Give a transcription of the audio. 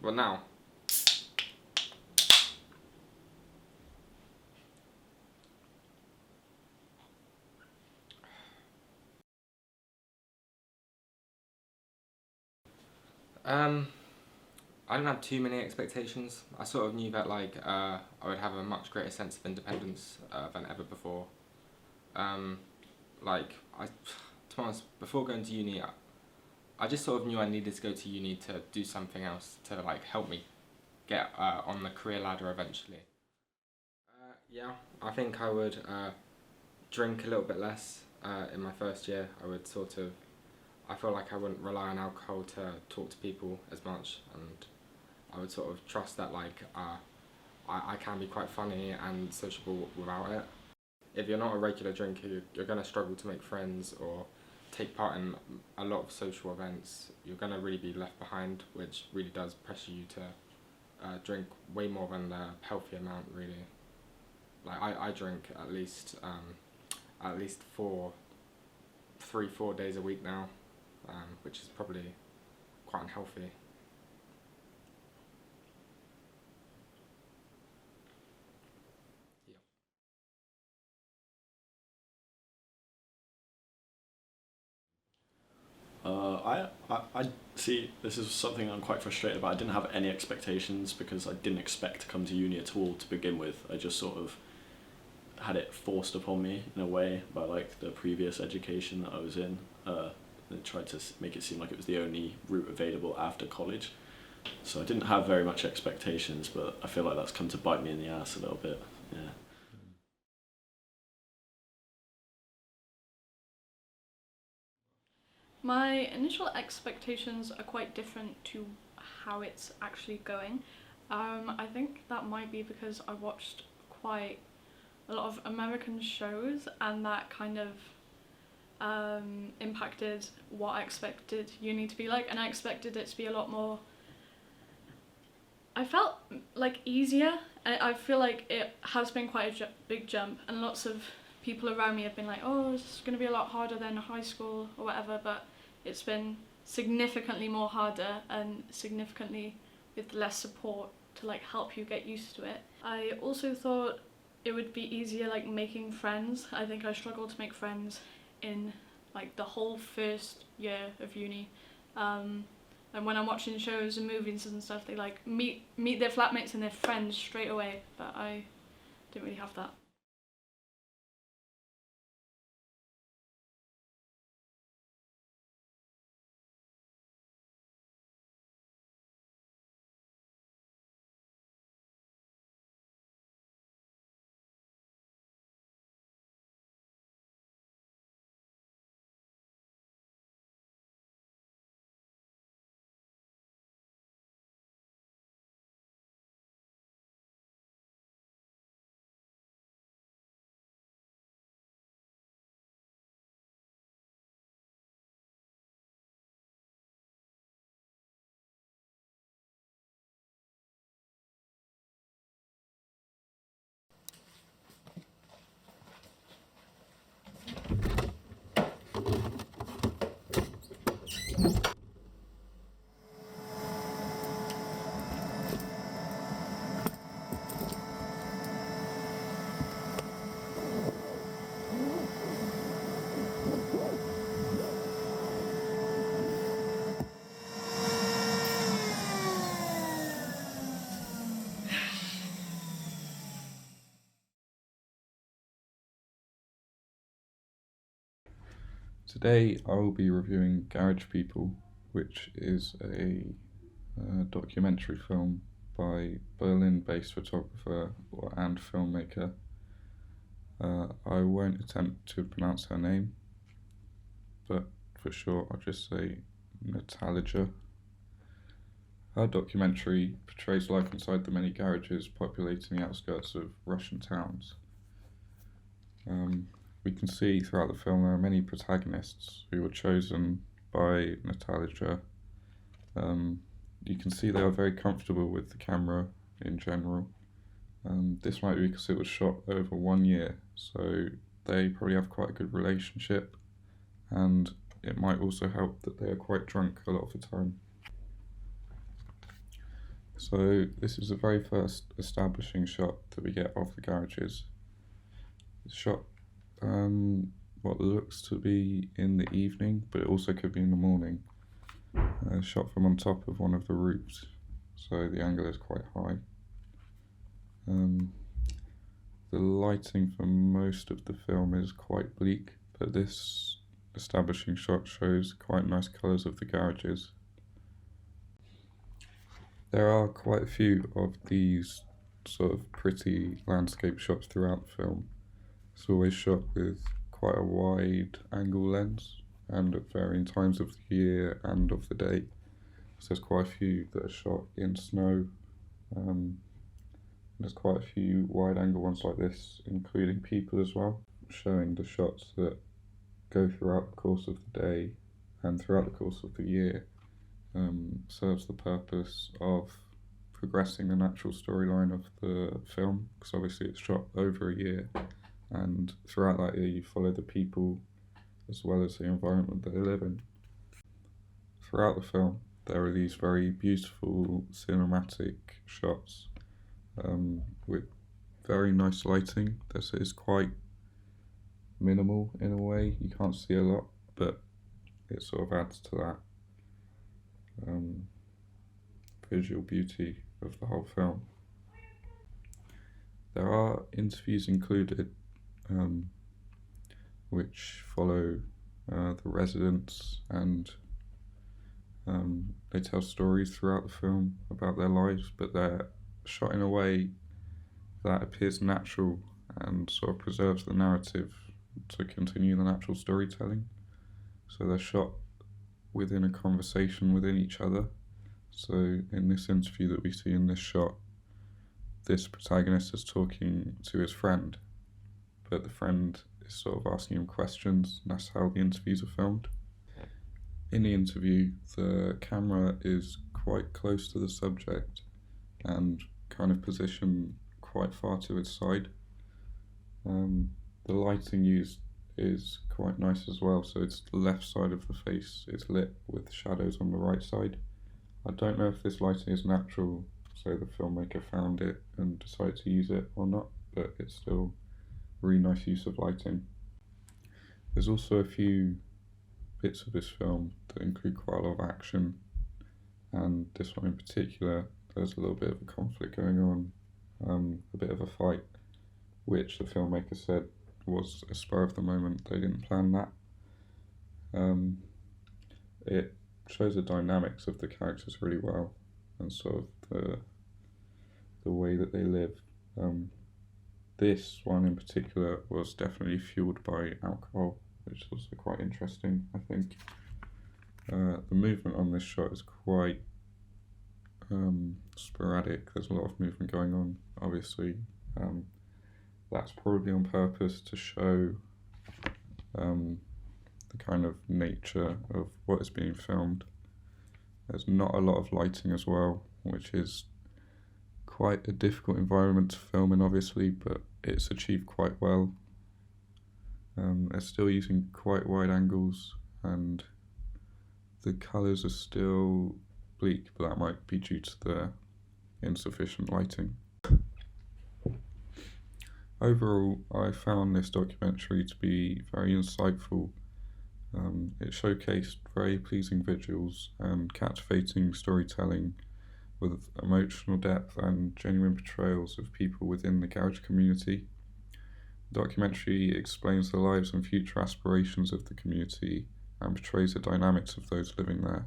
Well, now. I didn't have too many expectations. I sort of knew that I would have a much greater sense of independence than ever before. To be honest, before going to uni, I just sort of knew I needed to go to uni to do something else to help me get on the career ladder eventually. Yeah, I think I would drink a little bit less in my first year. I feel like I wouldn't rely on alcohol to talk to people as much, and I would sort of trust that I can be quite funny and sociable without it. If you're not a regular drinker, you're going to struggle to make friends or take part in a lot of social events. You're going to really be left behind, which really does pressure you to drink way more than the healthy amount, really. I drink at least 4 days a week now, which is probably quite unhealthy. I see. This is something I'm quite frustrated about. I didn't have any expectations because I didn't expect to come to uni at all to begin with. I just sort of had it forced upon me in a way by the previous education that I was in. They tried to make it seem like it was the only route available after college. So I didn't have very much expectations, but I feel like that's come to bite me in the ass a little bit. Yeah. My initial expectations are quite different to how it's actually going. I think that might be because I watched quite a lot of American shows, and that kind of impacted what I expected uni to be like, and I expected it to be a lot more. I felt easier, and I feel like it has been quite a big jump, and lots of people around me have been like, oh, it's going to be a lot harder than high school or whatever, but it's been significantly more harder and significantly with less support to help you get used to it. I also thought it would be easier making friends. I think I struggled to make friends in the whole first year of uni. And when I'm watching shows and movies and stuff, they meet their flatmates and their friends straight away, but I didn't really have that. Today I will be reviewing Garage People, which is a documentary film by Berlin-based photographer and filmmaker. I won't attempt to pronounce her name, but for short, I'll just say Natalija. Her documentary portrays life inside the many garages populating the outskirts of Russian towns. We can see throughout the film there are many protagonists who were chosen by Natalija. You can see they are very comfortable with the camera in general. This might be because it was shot over 1 year, so they probably have quite a good relationship, and it might also help that they are quite drunk a lot of the time. So this is the very first establishing shot that we get of the garages. It's shot what looks to be in the evening, but it also could be in the morning. Shot from on top of one of the roofs, so the angle is quite high. The lighting for most of the film is quite bleak, but this establishing shot shows quite nice colours of the garages. There are quite a few of these sort of pretty landscape shots throughout the film. It's always shot with quite a wide angle lens and at varying times of the year and of the day. So there's quite a few that are shot in snow. There's quite a few wide angle ones like this, including people as well, showing the shots that go throughout the course of the day and throughout the course of the year. Serves the purpose of progressing the natural storyline of the film, because obviously it's shot over a year, and throughout that year you follow the people as well as the environment that they live in. Throughout the film there are these very beautiful cinematic shots with very nice lighting. This is quite minimal in a way, you can't see a lot, but it sort of adds to that visual beauty of the whole film. There are interviews included which follow the residents, and they tell stories throughout the film about their lives, but they're shot in a way that appears natural and sort of preserves the narrative to continue the natural storytelling. So they're shot within a conversation within each other. So in this interview that we see in this shot, this protagonist is talking to his friend, but the friend is sort of asking him questions, and that's how the interviews are filmed. In the interview, the camera is quite close to the subject and kind of positioned quite far to its side. The lighting used is quite nice as well, so it's the left side of the face is lit with shadows on the right side. I don't know if this lighting is natural, so the filmmaker found it and decided to use it or not, but it's still a really nice use of lighting. There's also a few bits of this film that include quite a lot of action, and this one in particular, there's a little bit of a conflict going on, a bit of a fight, which the filmmaker said was a spur of the moment, they didn't plan that. It shows the dynamics of the characters really well, and sort of the way that they live. This one in particular was definitely fueled by alcohol, which is also quite interesting, I think. The movement on this shot is quite sporadic. There's a lot of movement going on, obviously. That's probably on purpose to show the kind of nature of what is being filmed. There's not a lot of lighting as well, which is quite a difficult environment to film in, obviously, but it's achieved quite well. They're still using quite wide angles, and the colours are still bleak, but that might be due to the insufficient lighting. Overall, I found this documentary to be very insightful. It showcased very pleasing visuals and captivating storytelling with emotional depth and genuine portrayals of people within the garage community. The documentary explains the lives and future aspirations of the community and portrays the dynamics of those living there.